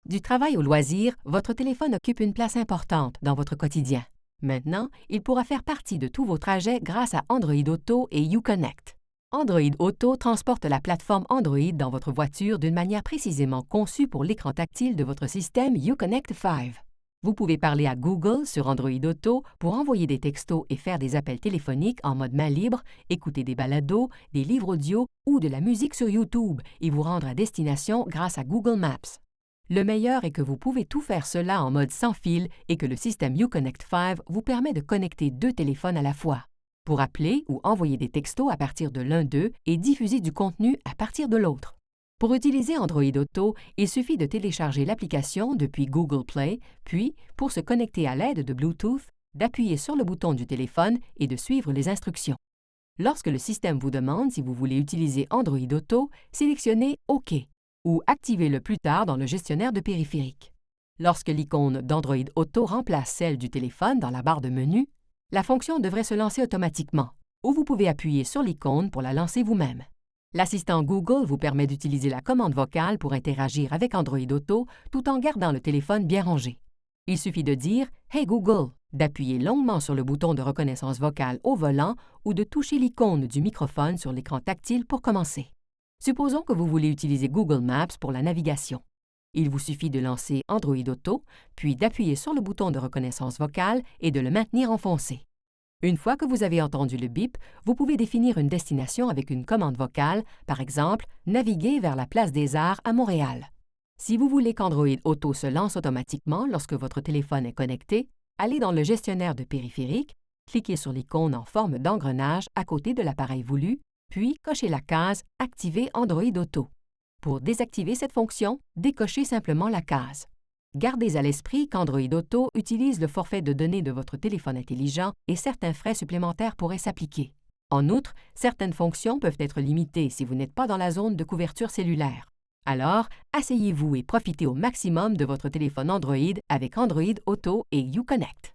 Du travail au loisir, votre téléphone occupe une place importante dans votre quotidien. Maintenant, il pourra faire partie de tous vos trajets grâce à Android Auto et Uconnect. Android Auto transporte la plateforme Android dans votre voiture d'une manière précisément conçue pour l'écran tactile de votre système Uconnect 5. Vous pouvez parler à Google sur Android Auto pour envoyer des textos et faire des appels téléphoniques en mode main libre, écouter des balados, des livres audio ou de la musique sur YouTube et vous rendre à destination grâce à Google Maps. Le meilleur est que vous pouvez tout faire cela en mode sans fil et que le système Uconnect 5 vous permet de connecter 2 téléphones à la fois, pour appeler ou envoyer des textos à partir de l'un d'eux et diffuser du contenu à partir de l'autre. Pour utiliser Android Auto, il suffit de télécharger l'application depuis Google Play, puis, pour se connecter à l'aide de Bluetooth, d'appuyer sur le bouton du téléphone et de suivre les instructions. Lorsque le système vous demande si vous voulez utiliser Android Auto, sélectionnez OK ou activez-le plus tard dans le gestionnaire de périphériques. Lorsque l'icône d'Android Auto remplace celle du téléphone dans la barre de menu, la fonction devrait se lancer automatiquement, ou vous pouvez appuyer sur l'icône pour la lancer vous-même. L'assistant Google vous permet d'utiliser la commande vocale pour interagir avec Android Auto tout en gardant le téléphone bien rangé. Il suffit de dire « Hey Google », d'appuyer longuement sur le bouton de reconnaissance vocale au volant ou de toucher l'icône du microphone sur l'écran tactile pour commencer. Supposons que vous voulez utiliser Google Maps pour la navigation. Il vous suffit de lancer Android Auto, puis d'appuyer sur le bouton de reconnaissance vocale et de le maintenir enfoncé. Une fois que vous avez entendu le bip, vous pouvez définir une destination avec une commande vocale, par exemple « Naviguer vers la Place des Arts à Montréal ». Si vous voulez qu'Android Auto se lance automatiquement lorsque votre téléphone est connecté, allez dans le gestionnaire de périphériques, cliquez sur l'icône en forme d'engrenage à côté de l'appareil voulu, puis cochez la case « Activer Android Auto ». Pour désactiver cette fonction, décochez simplement la case. Gardez à l'esprit qu'Android Auto utilise le forfait de données de votre téléphone intelligent et certains frais supplémentaires pourraient s'appliquer. En outre, certaines fonctions peuvent être limitées si vous n'êtes pas dans la zone de couverture cellulaire. Alors, asseyez-vous et profitez au maximum de votre téléphone Android avec Android Auto et Uconnect.